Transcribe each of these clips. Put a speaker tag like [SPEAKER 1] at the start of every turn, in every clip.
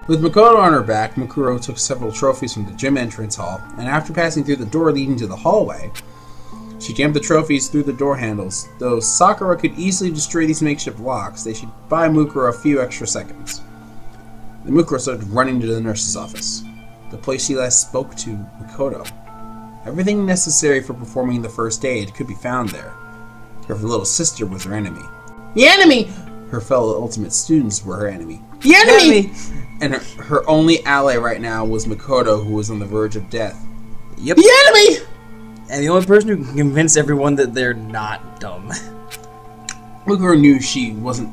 [SPEAKER 1] With Makoto on her back, Mukuro took several trophies from the gym entrance hall, and after passing through the door leading to the hallway, she jammed the trophies through the door handles. Though Sakura could easily destroy these makeshift locks, they should buy Mukuro a few extra seconds. Then Mukuro started running to the nurse's office, the place she last spoke to Makoto. Everything necessary for performing the first aid could be found there. Her little sister was her enemy. The enemy! Her fellow ultimate students were her enemy. The enemy! And her only ally right now was Makoto, who was on the verge of death.
[SPEAKER 2] Yep.
[SPEAKER 1] The enemy!
[SPEAKER 2] And the only person who can convince everyone that they're not dumb.
[SPEAKER 1] Mukuro knew she wasn't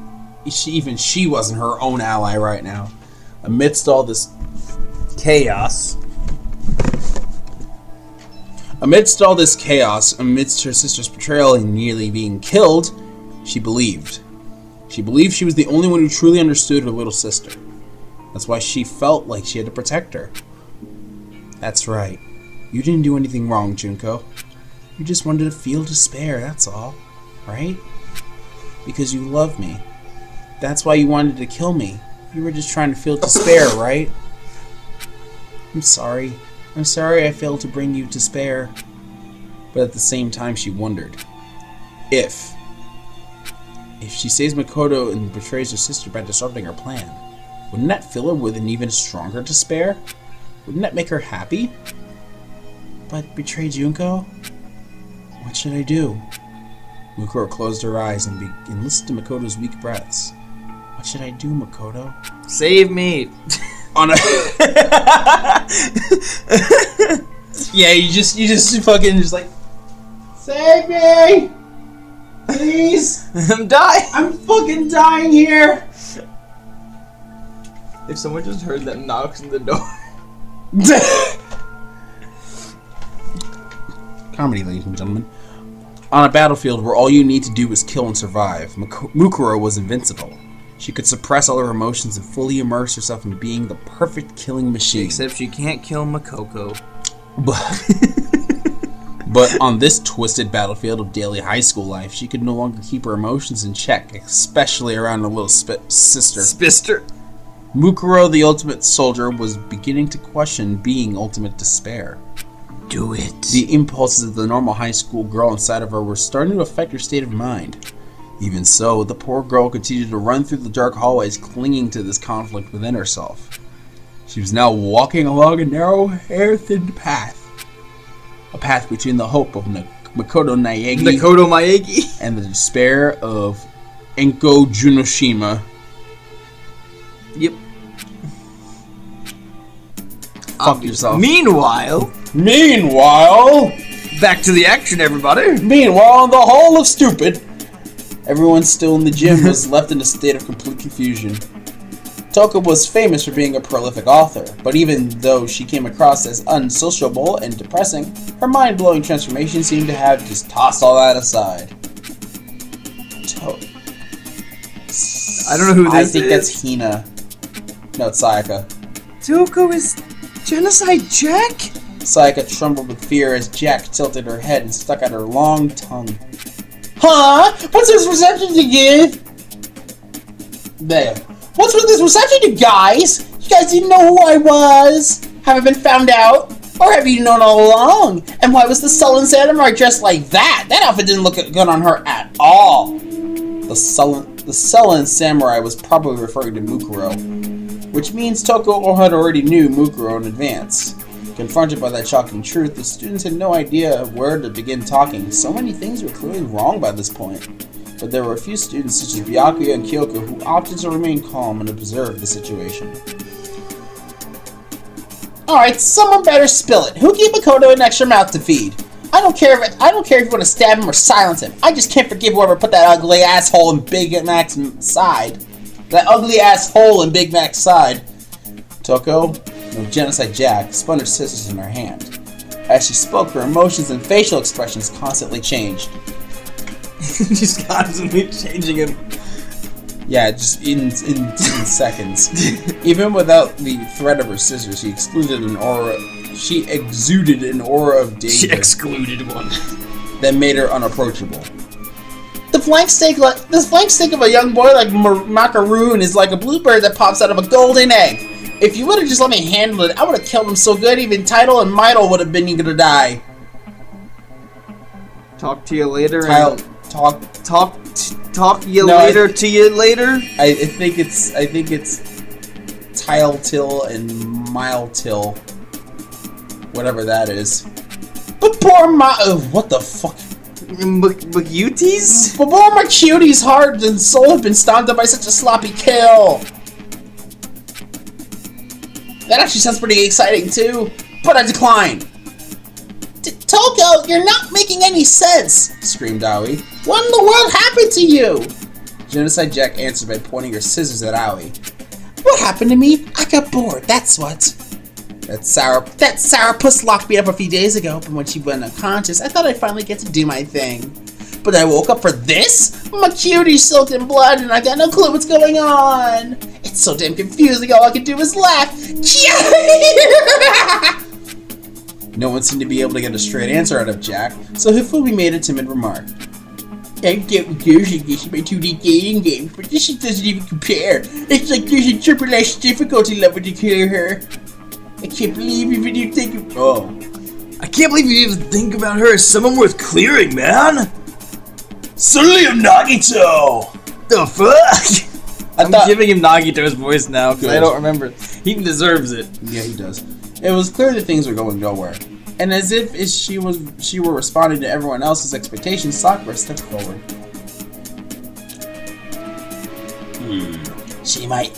[SPEAKER 1] her own ally right now. Amidst all this
[SPEAKER 2] chaos,
[SPEAKER 1] amidst her sister's betrayal and nearly being killed, she believed. She believed she was the only one who truly understood her little sister. That's why she felt like she had to protect her. That's right. You didn't do anything wrong, Junko. You just wanted to feel despair, that's all. Right? Because you love me. That's why you wanted to kill me. You were just trying to feel despair, right? I'm sorry. I'm sorry I failed to bring you despair. But at the same time, she wondered. If she saves Makoto and betrays her sister by disrupting her plan, wouldn't that fill her with an even stronger despair? Wouldn't that make her happy? But betray Junko? What should I do? Mukuro closed her eyes and listened to Makoto's weak breaths. What should I do, Makoto?
[SPEAKER 2] Save me!
[SPEAKER 1] On a yeah, you just fucking just like save me! Please!
[SPEAKER 2] I'm dying!
[SPEAKER 1] I'm fucking dying here!
[SPEAKER 2] If someone just heard that knocks on the door.
[SPEAKER 1] Comedy, ladies and gentlemen. On a battlefield where all you need to do is kill and survive, Mukuro was invincible. She could suppress all her emotions and fully immerse herself in being the perfect killing machine.
[SPEAKER 2] Except she can't kill Makoko.
[SPEAKER 1] But on this twisted battlefield of daily high school life, she could no longer keep her emotions in check, especially around her little sister.
[SPEAKER 2] Spister.
[SPEAKER 1] Mukuro, the ultimate soldier, was beginning to question being ultimate despair.
[SPEAKER 2] Do it.
[SPEAKER 1] The impulses of the normal high school girl inside of her were starting to affect her state of mind. Even so, the poor girl continued to run through the dark hallways, clinging to this conflict within herself. She was now walking along a narrow, hair-thinned path. A path between the hope of Makoto Naegi and the despair of Enko Junoshima.
[SPEAKER 2] Yep.
[SPEAKER 1] Fuck yourself.
[SPEAKER 2] Meanwhile, back to the action, everybody.
[SPEAKER 1] Meanwhile, in the Hall of Stupid, everyone still in the gym was left in a state of complete confusion. Toko was famous for being a prolific author, but even though she came across as unsociable and depressing, her mind-blowing transformation seemed to have just tossed all that aside.
[SPEAKER 2] I don't know who this is.
[SPEAKER 1] I think that's Hina. No, it's Sayaka.
[SPEAKER 2] Toko is Genocide Jack?
[SPEAKER 1] Sayaka trembled with fear as Jack tilted her head and stuck out her long tongue. Huh? What's this reception to give? There. What's with this reception, you guys? You guys didn't know who I was? Have I been found out? Or have you known all along? And why was the sullen samurai dressed like that? That outfit didn't look good on her at all. The sullen samurai was probably referring to Mukuro, which means Toko had already knew Mukuro in advance. Confronted by that shocking truth, the students had no idea where to begin talking. So many things were clearly wrong by this point. But there were a few students such as Byakuya and Kyoko who opted to remain calm and observe the situation. Alright, someone better spill it. Who gave Makoto an extra mouth to feed? I don't care if you want to stab him or silence him. I just can't forgive whoever put that ugly asshole in Big Mac's side. That ugly asshole in Big Mac's side. Toko, no Genocide Jack, spun her scissors in her hand. As she spoke, her emotions and facial expressions constantly changed.
[SPEAKER 2] She's constantly changing him.
[SPEAKER 1] Yeah, just in seconds. Even without the threat of her scissors, she exuded an aura of danger.
[SPEAKER 2] She excluded one.
[SPEAKER 1] That made her unapproachable. This flank steak of a young boy like Macaroon is like a bluebird that pops out of a golden egg. If you would have just let me handle it, I would have killed him so good even Tidal and Midal would have been gonna die.
[SPEAKER 2] Talk to you later. Talk you later to you later.
[SPEAKER 1] I think it's Tile Till and Mile Till, whatever that is. But poor what the fuck?
[SPEAKER 2] McCuties?
[SPEAKER 1] But poor my cutie's heart and soul have been stomped up by such a sloppy kill. That actually sounds pretty exciting too, but I decline. Toko, you're not making any sense! Screamed Aoi. What in the world happened to you? Genocide Jack answered by pointing her scissors at Aoi. What happened to me? I got bored, that's what. That sourpuss locked me up a few days ago, but when she went unconscious, I thought I'd finally get to do my thing. But I woke up for this? My cutie's soaked in blood and I got no clue what's going on. It's so damn confusing, all I could do was laugh. No one seemed to be able to get a straight answer out of Jack, so Hifumi made a timid remark. I get what goes in this my 2D dating games, but this shit doesn't even compare. It's like there's a triple X difficulty level to clear her. I can't believe even you think of—
[SPEAKER 2] I can't believe you even think about her as someone worth clearing, man!
[SPEAKER 1] Suddenly I'm Nagito!
[SPEAKER 2] The fuck? I'm giving him Nagito's voice now, because I don't remember. He deserves it.
[SPEAKER 1] Yeah, he does. It was clear that things were going nowhere. And as if she were responding to everyone else's expectations, Sakura stepped forward. She might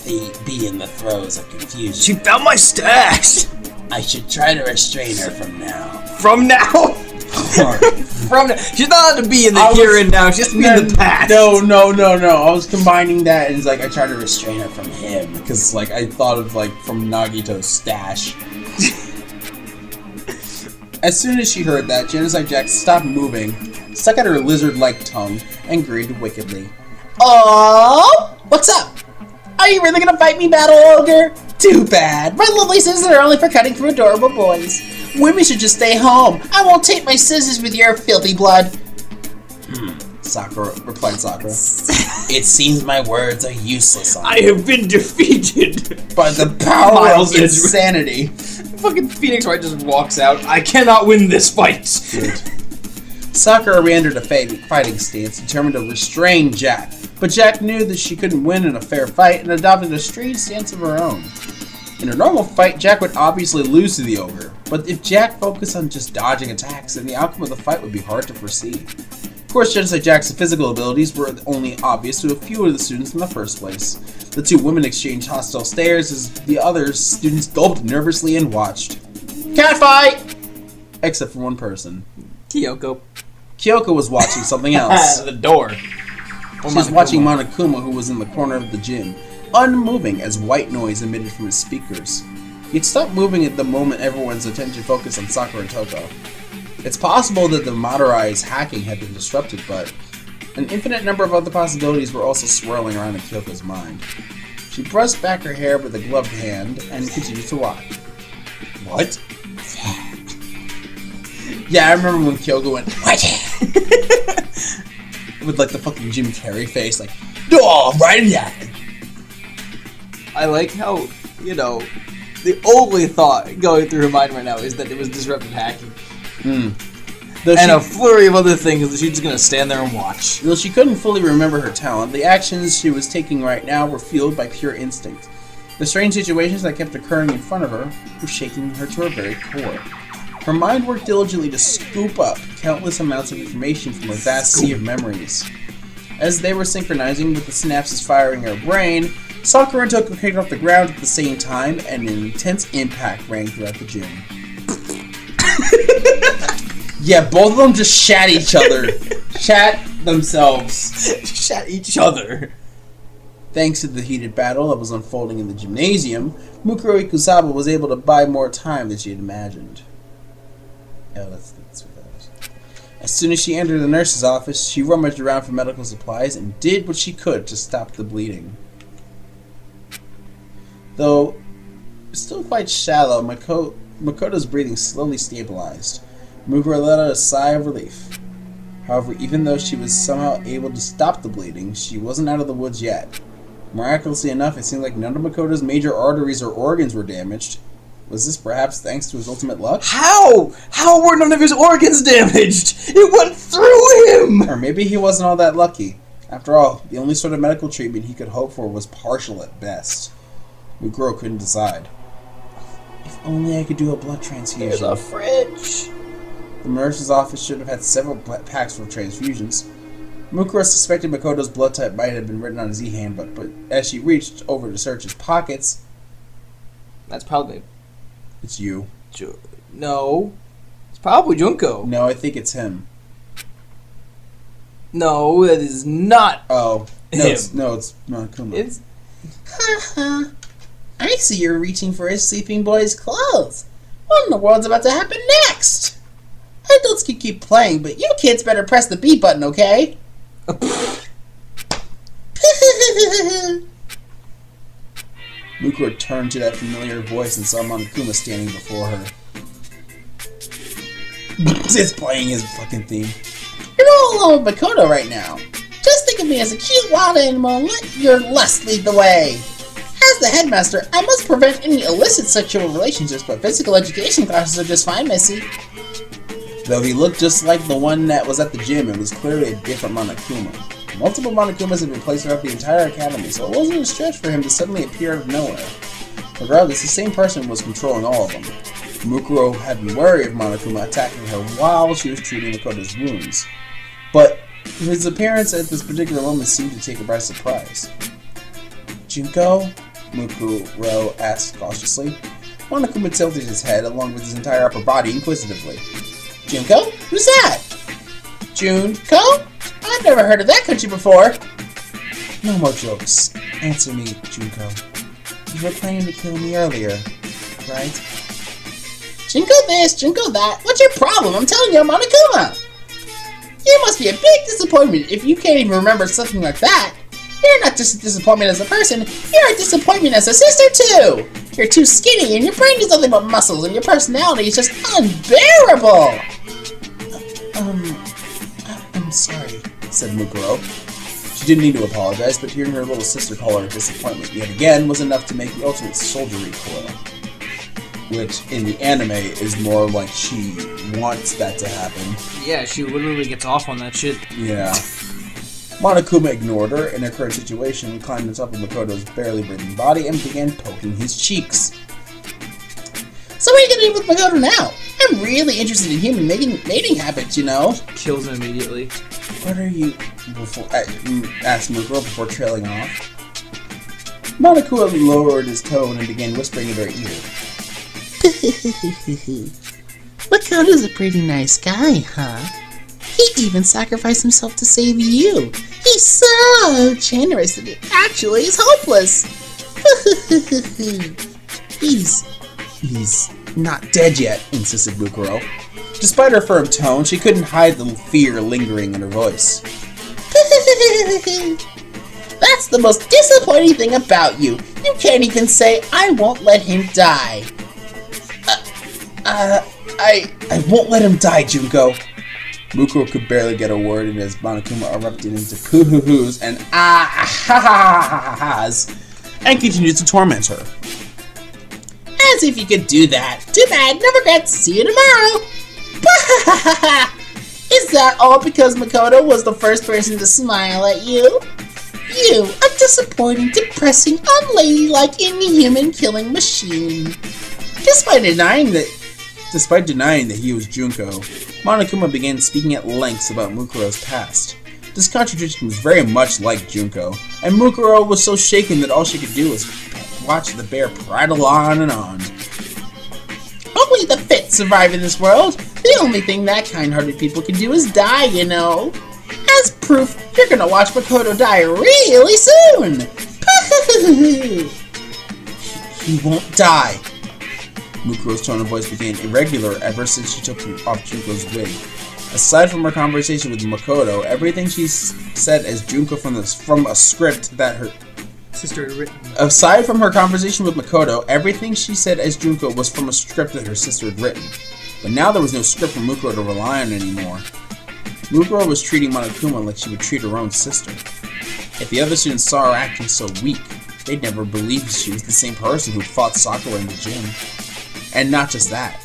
[SPEAKER 1] be in the throes of confusion.
[SPEAKER 2] She found my stash!
[SPEAKER 1] I should try to restrain her from now.
[SPEAKER 2] From now? From now. She's not allowed to be in the here and now, she has to be in the past.
[SPEAKER 1] No. I was combining that and it's like I tried to restrain her from him. Because like I thought of like from Nagito's stash. As soon as she heard that, Genocide Jack stopped moving, stuck out her lizard-like tongue, and grinned wickedly. Oh, what's up? Are you really gonna fight me, Battle Ogre? Too bad. My lovely scissors are only for cutting through adorable boys. Women should just stay home. I won't taint my scissors with your filthy blood. Sakura replied. It seems my words are useless.
[SPEAKER 2] I have been defeated
[SPEAKER 1] by the power of insanity.
[SPEAKER 2] Fucking Phoenix Wright just walks out. I cannot win this fight.
[SPEAKER 1] Sakura re-entered a fighting stance, determined to restrain Jack. But Jack knew that she couldn't win in a fair fight and adopted a strange stance of her own. In a normal fight, Jack would obviously lose to the ogre. But if Jack focused on just dodging attacks, then the outcome of the fight would be hard to foresee. Of course, Genocide Jack's physical abilities were only obvious to a few of the students in the first place. The two women exchanged hostile stares as the other students gulped nervously and watched. Cat fight! Except for one person.
[SPEAKER 2] Kyoko.
[SPEAKER 1] Kyoko was watching something else.
[SPEAKER 2] The door.
[SPEAKER 1] She was watching Monokuma, who was in the corner of the gym, unmoving as white noise emitted from his speakers. He'd stopped moving at the moment everyone's attention focused on Sakura and Toko. It's possible that the Madurai's hacking had been disrupted, but an infinite number of other possibilities were also swirling around in Kyoko's mind. She brushed back her hair with a gloved hand and continued to watch. What? Yeah, I remember when Kyoko went, what? With like the fucking Jim Carrey face, like, oh, right in that.
[SPEAKER 2] I like how, you know, the only thought going through her mind right now is that it was disrupted hacking. And a flurry of other things that she's just gonna stand there and watch.
[SPEAKER 1] Though she couldn't fully remember her talent, the actions she was taking right now were fueled by pure instinct. The strange situations that kept occurring in front of her were shaking her to her very core. Her mind worked diligently to scoop up countless amounts of information from her vast sea of memories. As they were synchronizing with the synapses firing her brain, Sakura and Toko kicked off the ground at the same time, and an intense impact rang throughout the gym. Yeah, both of them just shat each other. Shat themselves.
[SPEAKER 2] Shat each other.
[SPEAKER 1] Thanks to the heated battle that was unfolding in the gymnasium, Mukuro Ikusaba was able to buy more time than she had imagined. Oh, that's what that was. As soon as she entered the nurse's office, she rummaged around for medical supplies and did what she could to stop the bleeding. Though still quite shallow, Makoto's breathing slowly stabilized. Mukuro let out a sigh of relief. However, even though she was somehow able to stop the bleeding, she wasn't out of the woods yet. Miraculously enough, it seemed like none of Makoto's major arteries or organs were damaged. Was this perhaps thanks to his ultimate luck?
[SPEAKER 2] How? How were none of his organs damaged? It went through him!
[SPEAKER 1] Or maybe he wasn't all that lucky. After all, the only sort of medical treatment he could hope for was partial at best. Mukuro couldn't decide. If only I could do a blood transfusion.
[SPEAKER 2] There's a fridge.
[SPEAKER 1] The nurse's office should have had several packs for transfusions. Mukuro suspected Makoto's blood type might have been written on his e-hand, but as she reached over to search his pockets...
[SPEAKER 2] That's probably...
[SPEAKER 1] It's you.
[SPEAKER 2] No. It's probably Junko.
[SPEAKER 1] No, I think it's him.
[SPEAKER 2] No, that is not.
[SPEAKER 1] Oh. No,
[SPEAKER 2] him.
[SPEAKER 1] it's Monokuma.
[SPEAKER 2] It's...
[SPEAKER 3] Haha. I see you're reaching for his sleeping boy's clothes. What in the world's about to happen next? Adults can keep playing, but you kids better press the B button, okay?
[SPEAKER 1] Mukuro turned to that familiar voice and saw Monokuma standing before her. Just playing his fucking theme.
[SPEAKER 3] You're all alone with Makoto right now. Just think of me as a cute wild animal and let your lust lead the way. As the headmaster, I must prevent any illicit sexual relationships, but physical education classes are just fine, Missy.
[SPEAKER 1] Though he looked just like the one that was at the gym, it was clearly a different Monokuma. Multiple Monokumas had been placed throughout the entire academy, so it wasn't a stretch for him to suddenly appear out of nowhere. Regardless, the same person was controlling all of them. Mukuro had been wary of Monokuma attacking her while she was treating Makoto's wounds. But his appearance at this particular moment seemed to take her by surprise. Junko? Mukuro asked cautiously. Monokuma tilted his head along with his entire upper body inquisitively.
[SPEAKER 3] Junko? Who's that? Junko? I've never heard of that country before.
[SPEAKER 1] No more jokes. Answer me, Junko. You were planning to kill me earlier, right?
[SPEAKER 3] Junko this, Junko that. What's your problem? I'm telling you, I'm Monokuma. You must be a big disappointment if you can't even remember something like that. You're not just a disappointment as a person, you're a disappointment as a sister too! You're too skinny and your brain is nothing but muscles and your personality is just unbearable!
[SPEAKER 1] I'm sorry, said Mukuro. She didn't need to apologize, but hearing her little sister call her a disappointment yet again was enough to make the ultimate soldier recoil. Which, in the anime, is more like she wants that to happen.
[SPEAKER 2] Yeah, she literally gets off on that shit.
[SPEAKER 1] Yeah. Monokuma ignored her in her current situation, climbed on top of Makoto's barely breathing body, and began poking his cheeks.
[SPEAKER 3] So what are you gonna do with Makoto now? I'm really interested in human mating habits, you know?
[SPEAKER 2] Kills him immediately.
[SPEAKER 1] What are you... asked Mukuro before trailing off. Monokuma lowered his tone and began whispering in her ear.
[SPEAKER 3] Makoto's a pretty nice guy, huh? He even sacrificed himself to save you. He's so generous that it actually is hopeless.
[SPEAKER 1] He's not dead yet, insisted Mukuro. Despite her firm tone, she couldn't hide the fear lingering in her voice.
[SPEAKER 3] That's the most disappointing thing about you. You can't even say, I won't let him die.
[SPEAKER 1] I won't let him die, Junko. Mukuro could barely get a word in as Monokuma erupted into poo-hoo-hoos and ah-ha-ha-ha-has and continued to torment her.
[SPEAKER 3] As if you could do that. Too bad, no regrets. See you tomorrow. Is that all because Makoto was the first person to smile at you? You, a disappointing, depressing, unladylike, inhuman-killing machine.
[SPEAKER 1] Despite denying that he was Junko, Monokuma began speaking at lengths about Mukuro's past. This contradiction was very much like Junko, and Mukuro was so shaken that all she could do was watch the bear prattle on and on.
[SPEAKER 3] Only the fit survive in this world. The only thing that kind-hearted people can do is die, you know. As proof, you're gonna watch Makoto die really soon.
[SPEAKER 1] He won't die. Mukuro's tone of voice became irregular ever since she took off Junko's wig. Aside from her conversation with Makoto, everything she said as Junko from a script that her
[SPEAKER 2] sister had written.
[SPEAKER 1] Aside from her conversation with Makoto, everything she said as Junko was from a script that her sister had written. But now there was no script for Mukuro to rely on anymore. Mukuro was treating Monokuma like she would treat her own sister. If the other students saw her acting so weak, they'd never believe she was the same person who fought Sakura in the gym. And not just that.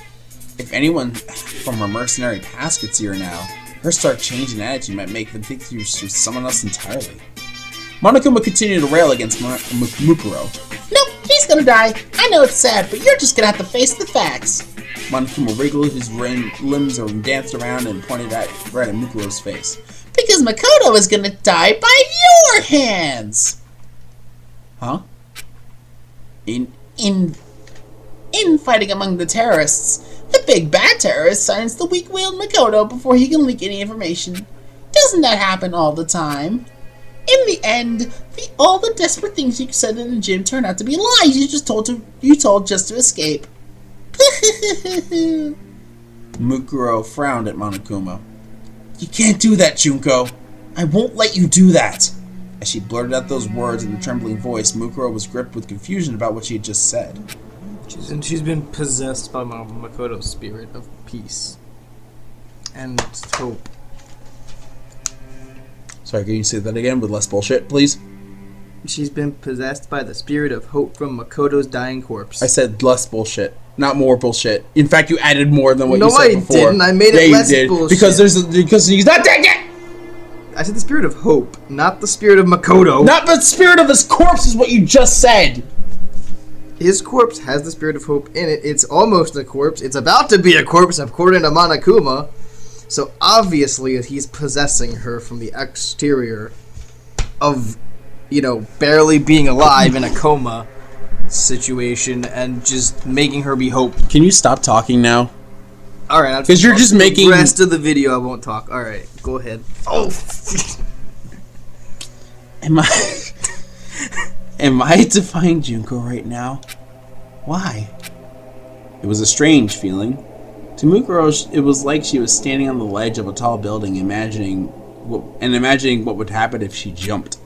[SPEAKER 1] If anyone from her mercenary past could see her now, her stark change in attitude might make them think she was someone else entirely. Monokuma continued to rail against Mukuro.
[SPEAKER 3] Nope, he's gonna die. I know it's sad, but you're just gonna have to face the facts.
[SPEAKER 1] Monokuma wriggled his limbs and danced around and pointed right at Mukuro's face.
[SPEAKER 3] Because Makoto is gonna die by your hands!
[SPEAKER 1] Huh?
[SPEAKER 3] In fighting among the terrorists, the big bad terrorist signs the weak-willed Makoto before he can leak any information. Doesn't that happen all the time? In the end, all the desperate things you said in the gym turned out to be lies you told just to escape.
[SPEAKER 1] Mukuro frowned at Monokuma. You can't do that, Junko. I won't let you do that. As she blurted out those words in a trembling voice, Mukuro was gripped with confusion about what she had just said.
[SPEAKER 2] She's been possessed by Makoto's spirit of peace and hope.
[SPEAKER 1] Sorry, can you say that again with less bullshit, please?
[SPEAKER 2] She's been possessed by the spirit of hope from Makoto's dying corpse.
[SPEAKER 1] I said less bullshit, not more bullshit. In fact, you added more than what you said before.
[SPEAKER 2] No, I didn't. I made it less bullshit.
[SPEAKER 1] Because he's not dead yet!
[SPEAKER 2] I said the spirit of hope, not the spirit of Makoto.
[SPEAKER 1] Not the spirit of his corpse is what you just said!
[SPEAKER 2] His corpse has the spirit of hope in it. It's almost a corpse. It's about to be a corpse, according to Monokuma. So obviously he's possessing her from the exterior of, barely being alive in a coma situation and just making her be hope.
[SPEAKER 1] Can you stop talking now?
[SPEAKER 2] Alright,
[SPEAKER 1] because you're just making
[SPEAKER 2] the rest of the video I won't talk. Alright, go ahead. Oh!
[SPEAKER 1] Am I defying Junko right now? Why? It was a strange feeling. To Mukuro, it was like she was standing on the ledge of a tall building, imagining what would happen if she jumped.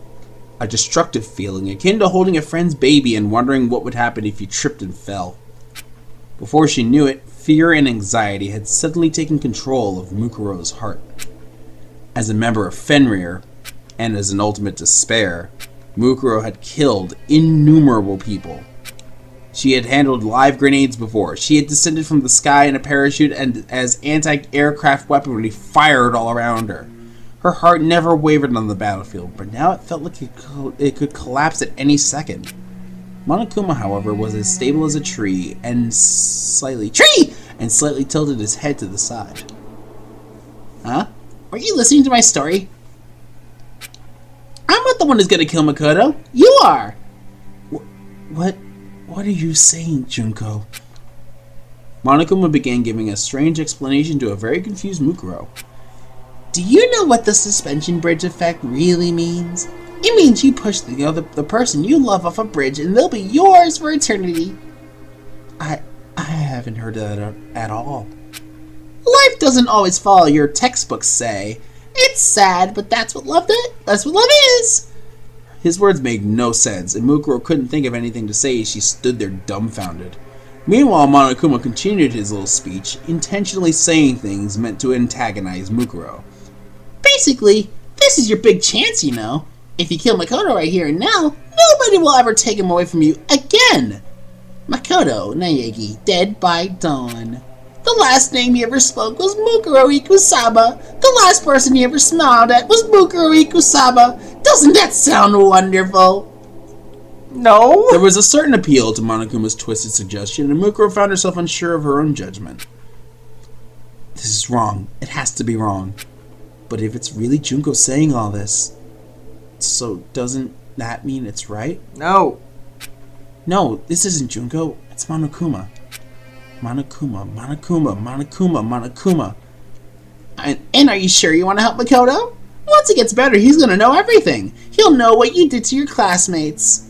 [SPEAKER 1] A destructive feeling, akin to holding a friend's baby and wondering what would happen if you tripped and fell. Before she knew it, fear and anxiety had suddenly taken control of Mukuro's heart. As a member of Fenrir, and as an ultimate despair, Mukuro had killed innumerable people. She had handled live grenades before. She had descended from the sky in a parachute and as anti-aircraft weaponry fired all around her. Her heart never wavered on the battlefield, but now it felt like it could collapse at any second. Monokuma, however, was as stable as a tree and slightly tilted his head to the side.
[SPEAKER 3] Huh? Were you listening to my story? I'm not the one who's gonna kill Makoto. You are!
[SPEAKER 1] What are you saying, Junko? Monokuma began giving a strange explanation to a very confused Mukuro.
[SPEAKER 3] Do you know what the suspension bridge effect really means? It means you push the person you love off a bridge and they'll be yours for eternity.
[SPEAKER 1] I haven't heard that at all.
[SPEAKER 3] Life doesn't always follow your textbooks say. It's sad, but that's what love is.
[SPEAKER 1] His words made no sense, and Mukuro couldn't think of anything to say as she stood there dumbfounded. Meanwhile, Monokuma continued his little speech, intentionally saying things meant to antagonize Mukuro.
[SPEAKER 3] Basically, this is your big chance, you know. If you kill Makoto right here and now, nobody will ever take him away from you again. Makoto Naegi, dead by dawn. The last name he ever spoke was Mukuro Ikusaba. The last person he ever smiled at was Mukuro Ikusaba. Doesn't that sound wonderful?
[SPEAKER 2] No.
[SPEAKER 1] There was a certain appeal to Monokuma's twisted suggestion, and Mukuro found herself unsure of her own judgment. This is wrong. It has to be wrong. But if it's really Junko saying all this, so doesn't that mean it's right?
[SPEAKER 2] No.
[SPEAKER 1] No, this isn't Junko. It's Monokuma. Monokuma.
[SPEAKER 3] And are you sure you want to help Makoto? Once he gets better, he's going to know everything. He'll know what you did to your classmates.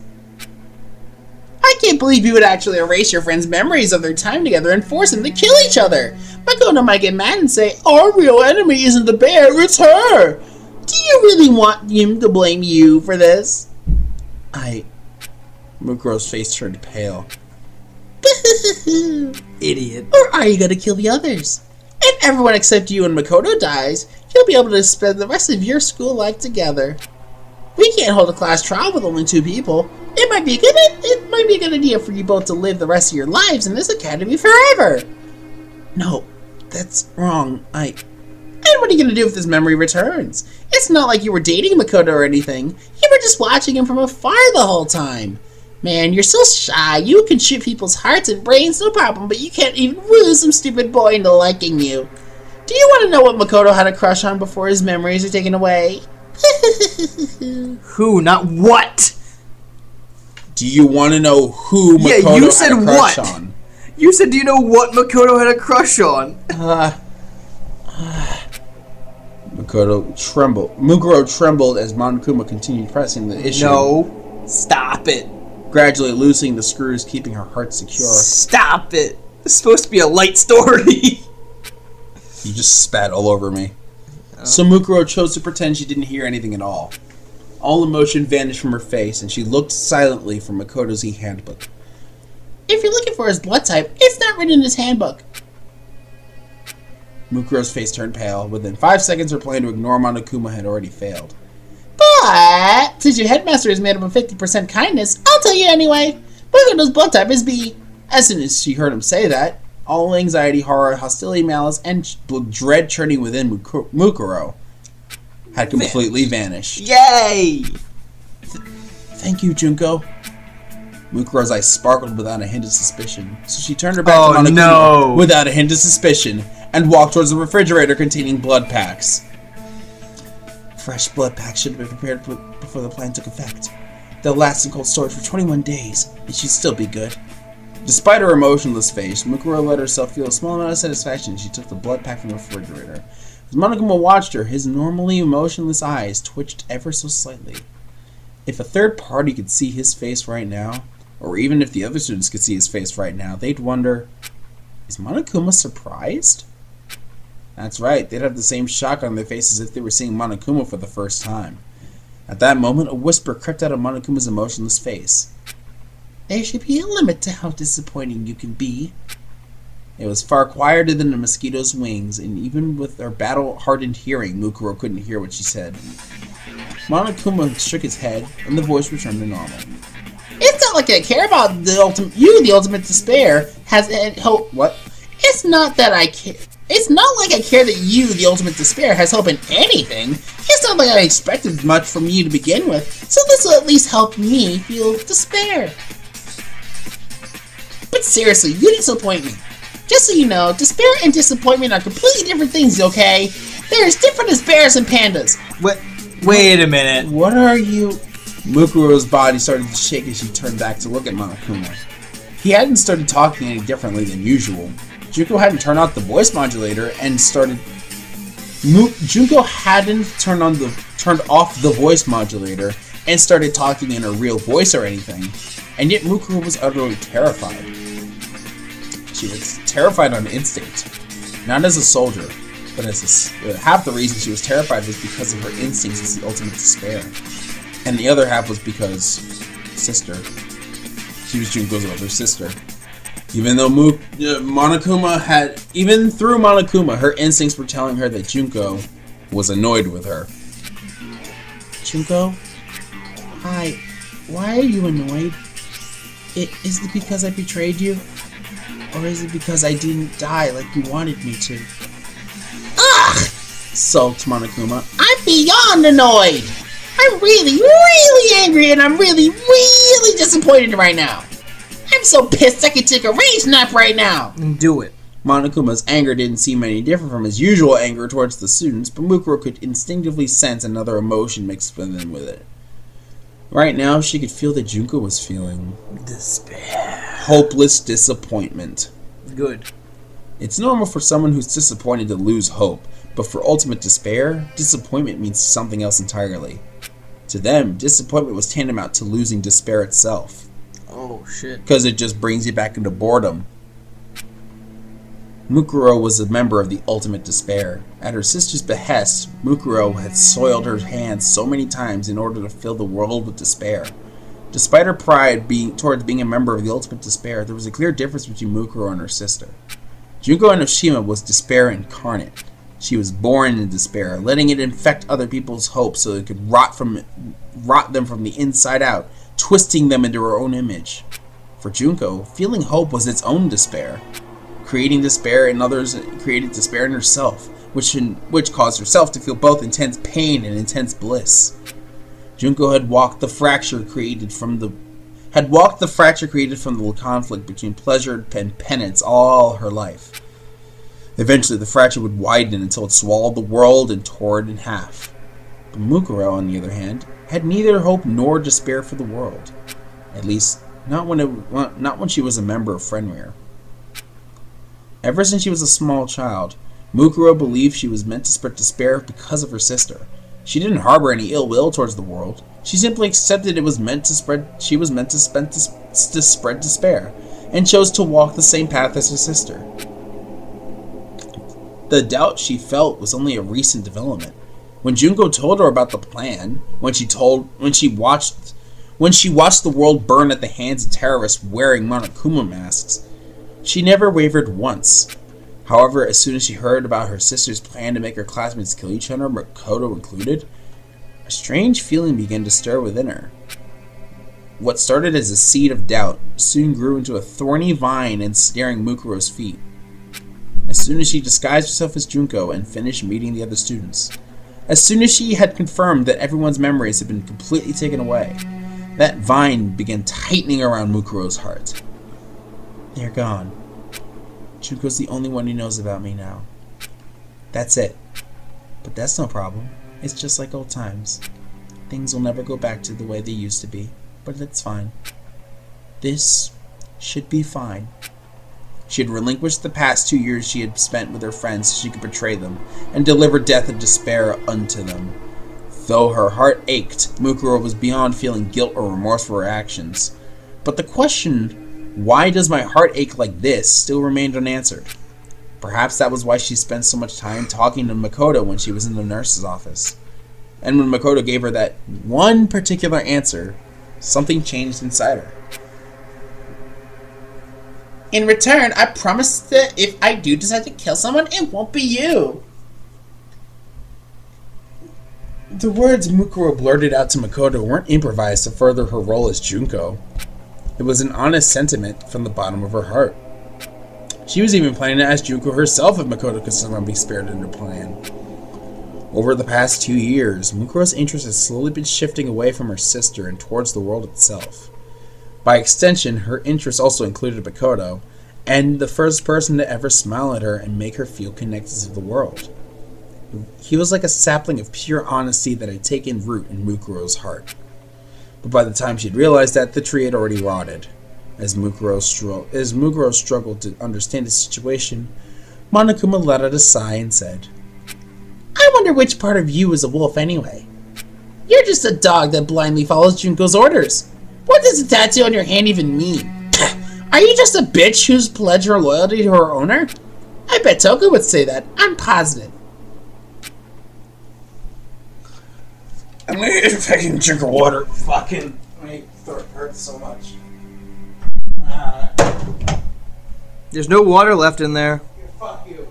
[SPEAKER 3] I can't believe you would actually erase your friends' memories of their time together and force them to kill each other. Makoto might get mad and say, our real enemy isn't the bear, it's her. Do you really want him to blame you for this?
[SPEAKER 1] Mukuro's face turned pale.
[SPEAKER 2] Idiot.
[SPEAKER 3] Or are you going to kill the others? If everyone except you and Makoto dies, you'll be able to spend the rest of your school life together. We can't hold a class trial with only 2 people. It might be a good idea for you both to live the rest of your lives in this academy forever. No, that's wrong. And what are you gonna do if this memory returns? It's not like you were dating Makoto or anything. You were just watching him from afar the whole time. Man, you're so shy. You can shoot people's hearts and brains, no problem, but you can't even woo some stupid boy into liking you. Do you want to know what Makoto had a crush on before his memories are taken away?
[SPEAKER 2] Who, not what?
[SPEAKER 1] Do you want to know who Makoto had a crush on?
[SPEAKER 2] You said, do you know what Makoto had a crush on?
[SPEAKER 1] Mukuro trembled as Monokuma continued pressing the issue.
[SPEAKER 2] No. Stop it.
[SPEAKER 1] Gradually loosening the screws, keeping her heart secure.
[SPEAKER 2] Stop it. It's supposed to be a light story.
[SPEAKER 1] You just spat all over me. Oh. So Mukuro chose to pretend she didn't hear anything at all. All emotion vanished from her face, and she looked silently from Makoto's handbook.
[SPEAKER 3] If you're looking for his blood type, it's not written in his handbook.
[SPEAKER 1] Mukuro's face turned pale. Within 5 seconds, her plan to ignore Monokuma had already failed.
[SPEAKER 3] But since your headmaster is made up of 50% kindness, I'll tell you anyway. Makoto's blood type is B.
[SPEAKER 1] As soon as she heard him say that, all anxiety, horror, hostility, malice, and dread churning within Mukuro had completely vanished.
[SPEAKER 2] Yay!
[SPEAKER 1] Thank you, Junko. Mukuro's eyes sparkled without a hint of suspicion, so she turned her back to Monokuma without a hint of suspicion and walked towards the refrigerator containing blood packs. Fresh blood packs should have been prepared before the plan took effect. They'll last in cold storage for 21 days, and she'd still be good. Despite her emotionless face, Mukuro let herself feel a small amount of satisfaction as she took the blood pack from the refrigerator. As Monokuma watched her, his normally emotionless eyes twitched ever so slightly. If a third party could see his face right now, or even if the other students could see his face right now, they'd wonder, is Monokuma surprised? That's right, they'd have the same shock on their faces if they were seeing Monokuma for the first time. At that moment, a whisper crept out of Monokuma's emotionless face. There should be a limit to how disappointing you can be. It was far quieter than a mosquito's wings, and even with her battle-hardened hearing, Mukuro couldn't hear what she said. Monokuma shook his head, and the voice returned to normal.
[SPEAKER 3] It's not like I care about the ultimate despair, has hope. What? It's not that I care. It's not like I care that you, the ultimate despair, has hope in anything. It's not like I expected much from you to begin with, so this will at least help me feel despair. But seriously, you disappoint me. Just so you know, despair and disappointment are completely different things, okay? There's different despairs and pandas.
[SPEAKER 2] Wait a minute.
[SPEAKER 1] What are you... Mukuro's body started to shake as she turned back to look at Monokuma. He hadn't started talking any differently than usual. Junko hadn't turned off the voice modulator and started... Junko hadn't turned off the voice modulator and started talking in her real voice or anything. And yet Mukuro was utterly terrified. She was terrified on instinct. Not as a soldier, but as half the reason she was terrified was because of her instincts as the ultimate despair. And the other half was because... sister. She was Junko's older sister. Even though Monokuma had... Even through Monokuma, her instincts were telling her that Junko was annoyed with her. Junko? Why are you annoyed? Is it because I betrayed you? Or is it because I didn't die like you wanted me to?
[SPEAKER 3] Ugh!
[SPEAKER 1] Sulked Monokuma.
[SPEAKER 3] I'm beyond annoyed! I'm really, really angry and I'm really, really disappointed right now. I'm so pissed I could take a rage nap right now.
[SPEAKER 2] Do it.
[SPEAKER 1] Monokuma's anger didn't seem any different from his usual anger towards the students, but Mukuro could instinctively sense another emotion mixed with it. Right now, she could feel that Junko was feeling...
[SPEAKER 2] despair.
[SPEAKER 1] Hopeless disappointment.
[SPEAKER 2] Good.
[SPEAKER 1] It's normal for someone who's disappointed to lose hope, but for ultimate despair, disappointment means something else entirely. To them, disappointment was tantamount to losing despair itself.
[SPEAKER 2] Oh, shit.
[SPEAKER 1] Because it just brings you back into boredom. Mukuro was a member of the ultimate despair. At her sister's behest, Mukuro had soiled her hands so many times in order to fill the world with despair. Despite her pride towards being a member of the ultimate despair, there was a clear difference between Mukuro and her sister. Junko Enoshima was despair incarnate. She was born in despair, letting it infect other people's hopes so it could rot them from the inside out, twisting them into her own image. For Junko, feeling hope was its own despair. Creating despair in others created despair in herself, which caused herself to feel both intense pain and intense bliss. Junko had walked the fracture created from the conflict between pleasure and penance all her life. Eventually, the fracture would widen until it swallowed the world and tore it in half. But Mukuro, on the other hand, had neither hope nor despair for the world. At least, not when she was a member of Fenrir. Ever since she was a small child, Mukuro believed she was meant to spread despair because of her sister. She didn't harbor any ill will towards the world. She simply accepted she was meant to spread despair, and chose to walk the same path as her sister. The doubt she felt was only a recent development. When Junko told her about the plan, when she watched the world burn at the hands of terrorists wearing Monokuma masks, she never wavered once. However, as soon as she heard about her sister's plan to make her classmates kill each other, Makoto included, a strange feeling began to stir within her. What started as a seed of doubt soon grew into a thorny vine ensnaring Mukuro's feet. As soon as she disguised herself as Junko and finished meeting the other students, as soon as she had confirmed that everyone's memories had been completely taken away, that vine began tightening around Mukuro's heart. They're gone. Junko's the only one who knows about me now. That's it. But that's no problem. It's just like old times. Things will never go back to the way they used to be, but it's fine. This should be fine. She had relinquished the past 2 years she had spent with her friends so she could betray them and deliver death and despair unto them. Though her heart ached, Mukuro was beyond feeling guilt or remorse for her actions. But the question, why does my heart ache like this, still remained unanswered. Perhaps that was why she spent so much time talking to Makoto when she was in the nurse's office. And when Makoto gave her that one particular answer, something changed inside her.
[SPEAKER 3] In return, I promise that if I do decide to kill someone, it won't be you.
[SPEAKER 1] The words Mukuro blurted out to Makoto weren't improvised to further her role as Junko. It was an honest sentiment from the bottom of her heart. She was even planning to ask Junko herself if Makoto could somehow be spared in her plan. Over the past 2 years, Mukuro's interest has slowly been shifting away from her sister and towards the world itself. By extension, her interest also included Makoto, and the first person to ever smile at her and make her feel connected to the world. He was like a sapling of pure honesty that had taken root in Mukuro's heart. But by the time she'd realized that, the tree had already rotted. As Mukuro struggled to understand the situation, Monokuma let out a sigh and said,
[SPEAKER 3] I wonder which part of you is a wolf anyway. You're just a dog that blindly follows Junko's orders. What does the tattoo on your hand even mean? Are you just a bitch who's pledged her loyalty to her owner? I bet Toku would say that. I'm positive.
[SPEAKER 1] I'm gonna get fucking drink of water. Fucking, my throat hurts so much.
[SPEAKER 2] There's no water left in there.
[SPEAKER 1] Fuck you.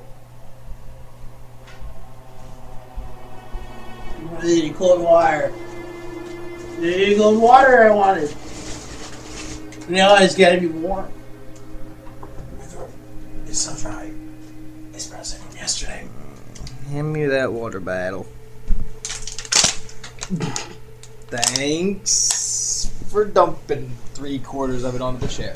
[SPEAKER 3] I need cold water. I need cold water I wanted. Now it's gotta be warm.
[SPEAKER 1] My throat is so dry. It's frozen from yesterday.
[SPEAKER 2] Hand me that water bottle. Thanks for dumping 3/4 of it onto the chair.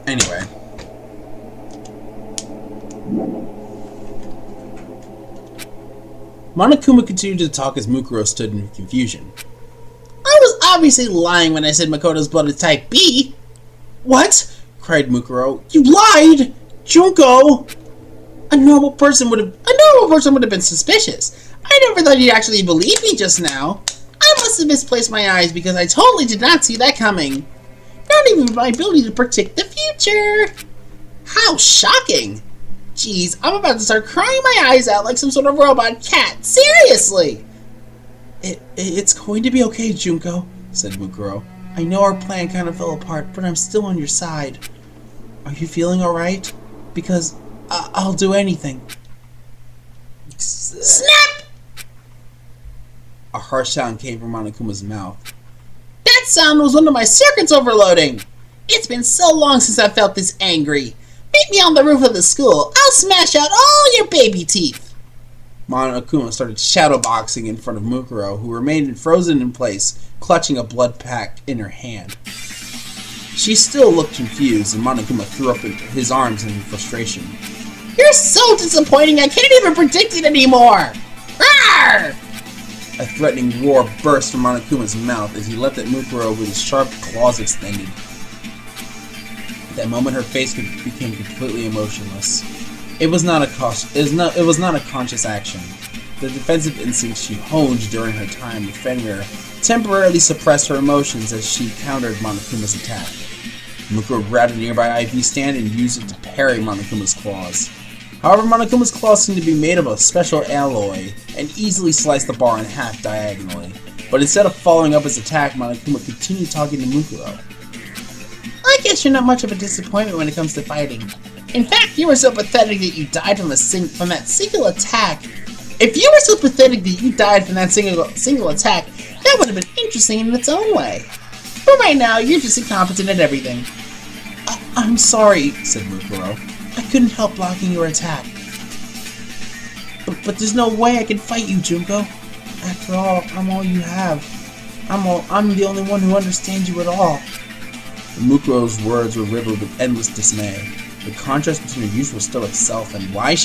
[SPEAKER 1] Anyway. Monokuma continued to talk as Mukuro stood in confusion.
[SPEAKER 3] I was obviously lying when I said Makoto's blood is type B.
[SPEAKER 1] What? Cried Mukuro.
[SPEAKER 3] You lied! Junko! A normal person would have been suspicious. I never thought you'd actually believe me just now. I must have misplaced my eyes because I totally did not see that coming. Not even my ability to predict the future. How shocking. Jeez, I'm about to start crying my eyes out like some sort of robot cat. Seriously! It's going to be okay, Junko, said Mukuro. I know our plan kind of fell apart, but I'm still on your side. Are you feeling alright? Because I'll do anything. Snap! A harsh sound came from Monokuma's mouth. That sound was one of my circuits overloading! It's been so long since I felt this angry. Meet me on the roof of the school. I'll smash out all your baby teeth. Monokuma started shadowboxing in front of Mukuro, who remained frozen in place, clutching a blood pack in her hand. She still looked confused, and Monokuma threw up his arms in frustration. You're so disappointing, I can't even predict it anymore! Rawr! A threatening roar burst from Monokuma's mouth as he leapt at Mukuro with his sharp claws extended. At that moment, her face became completely emotionless. It was not a conscious action. The defensive instincts she honed during her time with Fenrir temporarily suppressed her emotions as she countered Monokuma's attack. Mukuro grabbed a nearby IV stand and used it to parry Monokuma's claws. However, Monokuma's claws seemed to be made of a special alloy and easily sliced the bar in half diagonally. But instead of following up his attack, Monokuma continued talking to Mukuro. I guess you're not much of a disappointment when it comes to fighting. In fact, you were so pathetic that you died from that single attack. If you were so pathetic that you died from that single attack, that would have been interesting in its own way. But right now, you're just incompetent at everything. I'm sorry, said Mukuro. I couldn't help blocking your attack. But there's no way I can fight you, Junko. After all, I'm all you have. I'm the only one who understands you at all. Mukuro's words were riddled with endless dismay. The contrast between her usual stoic self and the way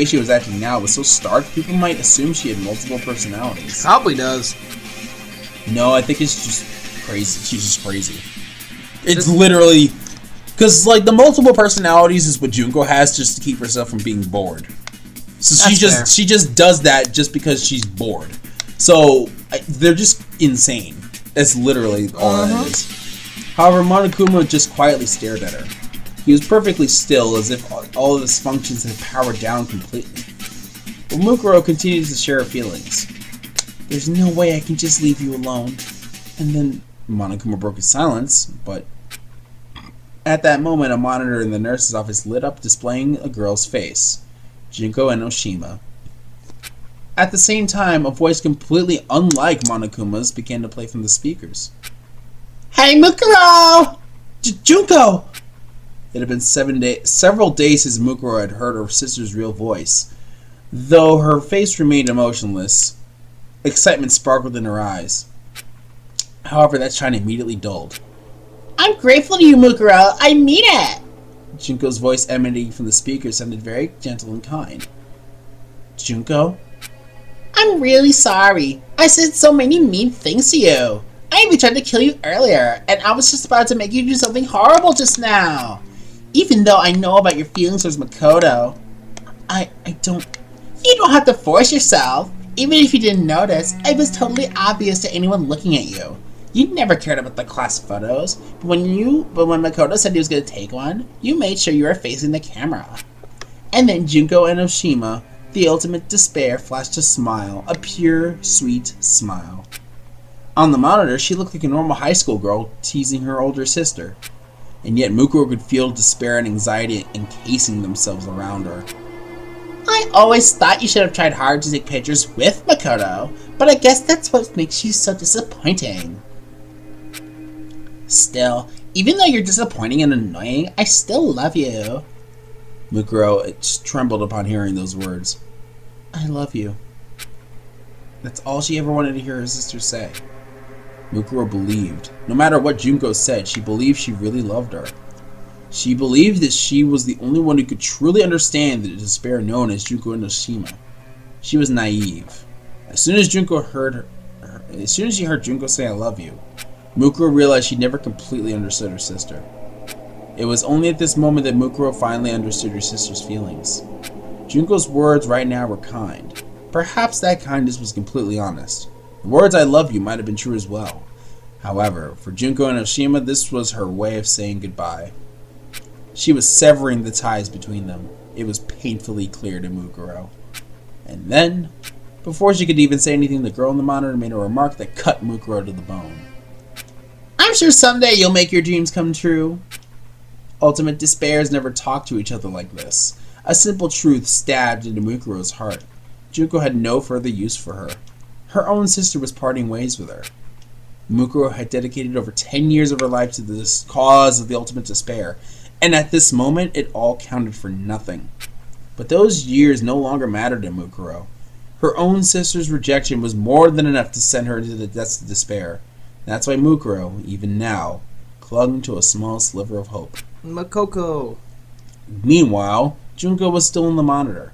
[SPEAKER 3] she was acting now was so stark, people might assume she had multiple personalities.
[SPEAKER 2] Probably does.
[SPEAKER 1] No, I think it's just crazy. She's just crazy. It's literally... Because, like, the multiple personalities is what Junko has just to keep herself from being bored. So she just does that just because she's bored. So, they're just insane. That's literally all that is. However, Monokuma just quietly stared at her. He was perfectly still, as if all of his functions had powered down completely. But Mukuro continued to share her feelings. There's no way I can just leave you alone. And then Monokuma broke his silence, but at that moment a monitor in the nurse's office lit up, displaying a girl's face, Junko Enoshima. At the same time, a voice completely unlike Monokuma's began to play from the speakers. Hey Mukuro! Junko! It had been several days since Mukuro had heard her sister's real voice. Though her face remained emotionless, excitement sparkled in her eyes. However, that shine immediately dulled. I'm grateful to you, Mukuro. I mean it! Junko's voice emanating from the speaker sounded very gentle and kind. Junko? I'm really sorry. I said so many mean things to you. I even tried to kill you earlier, and I was just about to make you do something horrible just now. Even though I know about your feelings towards Makoto, you don't have to force yourself. Even if you didn't notice, it was totally obvious to anyone looking at you. You never cared about the class photos, but when Makoto said he was going to take one, you made sure you were facing the camera. And then Junko Enoshima, the ultimate despair, flashed a smile, a pure, sweet smile. On the monitor, she looked like a normal high school girl teasing her older sister. And yet Mukuro could feel despair and anxiety encasing themselves around her. I always thought you should have tried hard to take pictures with Makoto, but I guess that's what makes you so disappointing. Still, even though you're disappointing and annoying, I still love you. Mukuro trembled upon hearing those words. I love you. That's all she ever wanted to hear her sister say. Mukuro believed. No matter what Junko said, she believed she really loved her. She believed that she was the only one who could truly understand the despair known as Junko Enoshima. She was naive. As soon as she heard Junko say I love you, Mukuro realized she never completely understood her sister. It was only at this moment that Mukuro finally understood her sister's feelings. Junko's words right now were kind. Perhaps that kindness was completely honest. The words I love you might have been true as well. However, for Junko and Oshima, this was her way of saying goodbye. She was severing the ties between them. It was painfully clear to Mukuro. And then, before she could even say anything, the girl in the monitor made a remark that cut Mukuro to the bone.
[SPEAKER 3] I'm sure someday you'll make your dreams come true.
[SPEAKER 1] Ultimate Despairs never talked to each other like this. A simple truth stabbed into Mukuro's heart. Junko had no further use for her. Her own sister was parting ways with her. Mukuro had dedicated over 10 years of her life to this cause of the ultimate despair, and at this moment it all counted for nothing. But those years no longer mattered to Mukuro. Her own sister's rejection was more than enough to send her into the depths of despair. That's why Mukuro, even now, clung to a small sliver of hope.
[SPEAKER 2] Makoko.
[SPEAKER 1] Meanwhile, Junko was still in the monitor.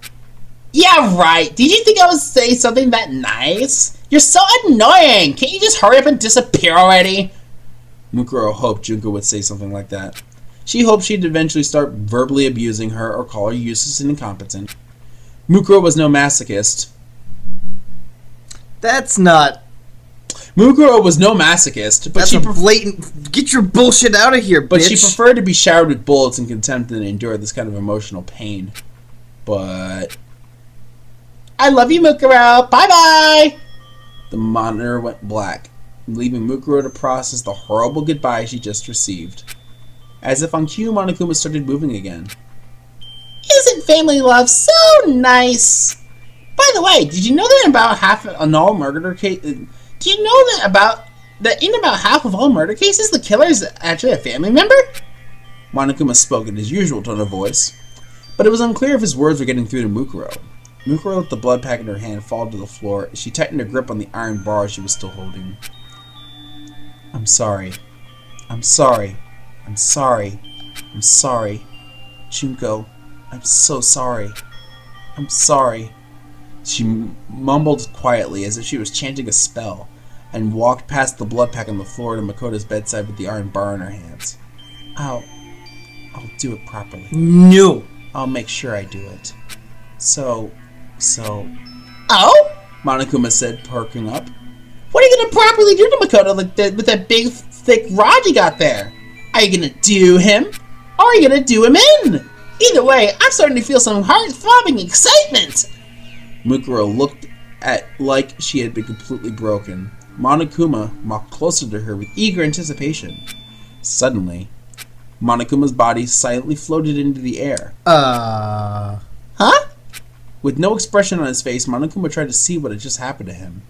[SPEAKER 3] Yeah, right. Did you think I would say something that nice? You're so annoying. Can't you just hurry up and disappear already?
[SPEAKER 1] Mukuro hoped Junko would say something like that. She hoped she'd eventually start verbally abusing her or call her useless and incompetent. Mukuro was no masochist.
[SPEAKER 2] That's not...
[SPEAKER 1] Mukuro was no masochist, but
[SPEAKER 2] That's a blatant... Get your bullshit out of here, bitch!
[SPEAKER 1] But she preferred to be showered with bullets and contempt than endure this kind of emotional pain. But...
[SPEAKER 3] I love you, Mukuro. Bye-bye!
[SPEAKER 1] The monitor went black, leaving Mukuro to process the horrible goodbye she just received. As if on cue, Monokuma started moving again.
[SPEAKER 3] Isn't family love so nice? By the way, did you know that about half an all murder case? Do you know that in about half of all murder cases, the killer is actually a family member?
[SPEAKER 1] Monokuma spoke in his usual tone of voice, but it was unclear if his words were getting through to Mukuro. Mukuro let the blood pack in her hand fall to the floor as she tightened her grip on the iron bar she was still holding. I'm sorry. I'm sorry. I'm sorry. I'm sorry. Junko, I'm so sorry. I'm sorry. She mumbled quietly as if she was chanting a spell and walked past the blood pack on the floor to Makoto's bedside with the iron bar in her hands. I'll do it properly.
[SPEAKER 2] No!
[SPEAKER 1] I'll make sure I do it. So...
[SPEAKER 3] Oh?
[SPEAKER 1] Monokuma said, perking up.
[SPEAKER 3] What are you gonna properly do to Makoto with that big, thick rod you got there? Are you gonna do him? Or are you gonna do him in? Either way, I'm starting to feel some heart-throbbing excitement!
[SPEAKER 1] Mukuro looked like she had been completely broken. Monokuma walked closer to her with eager anticipation. Suddenly, Monokuma's body silently floated into the air.
[SPEAKER 3] Huh?
[SPEAKER 1] With no expression on his face, Monokuma tried to see what had just happened to him.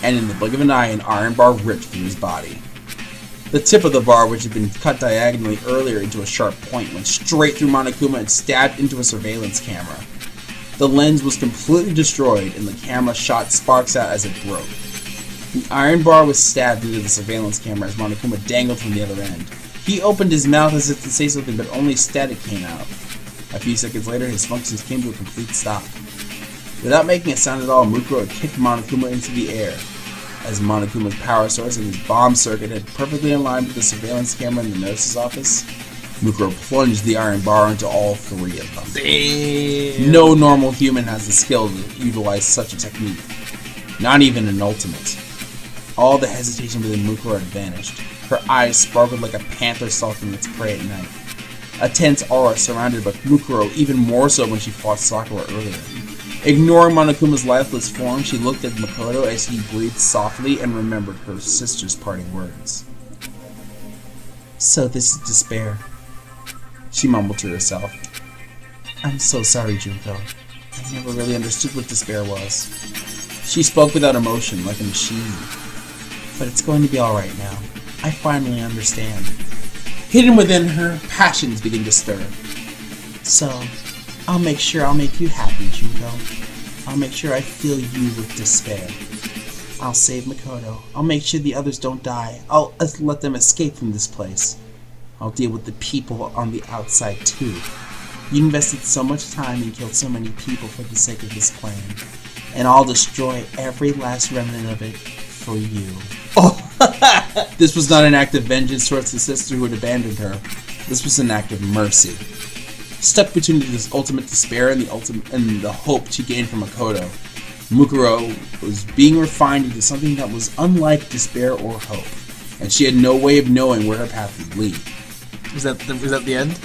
[SPEAKER 1] And in the blink of an eye, an iron bar ripped through his body. The tip of the bar, which had been cut diagonally earlier into a sharp point, went straight through Monokuma and stabbed into a surveillance camera. The lens was completely destroyed, and the camera shot sparks out as it broke. The iron bar was stabbed into the surveillance camera as Monokuma dangled from the other end. He opened his mouth as if to say something, but only static came out. A few seconds later, his functions came to a complete stop. Without making a sound at all, Mukuro kicked Monokuma into the air. As Monokuma's power source and his bomb circuit had perfectly aligned with the surveillance camera in the nurse's office, Mukuro plunged the iron bar into all three of them.
[SPEAKER 2] Damn.
[SPEAKER 1] No normal human has the skill to utilize such a technique. Not even an ultimate. All the hesitation within Mukuro had vanished. Her eyes sparkled like a panther stalking its prey at night. A tense aura surrounded Mukuro, even more so when she fought Sakura earlier. Ignoring Monokuma's lifeless form, she looked at Makoto as he breathed softly and remembered her sister's parting words. So this is despair, she mumbled to herself. I'm so sorry, Junko. I never really understood what despair was. She spoke without emotion, like a machine. But it's going to be alright now. I finally understand. Hidden within her, passions began to stir. So, I'll make sure I'll make you happy, Junko. I'll make sure I fill you with despair. I'll save Makoto. I'll make sure the others don't die. I'll let them escape from this place. I'll deal with the people on the outside too. You invested so much time and killed so many people for the sake of this plan. And I'll destroy every last remnant of it for you. Oh. This was not an act of vengeance towards the sister who had abandoned her. This was an act of mercy. Stuck between this ultimate despair and the hope to gain from Makoto, Mukuro was being refined into something that was unlike despair or hope. and she had no way of knowing where her path would lead.
[SPEAKER 2] Is that the end?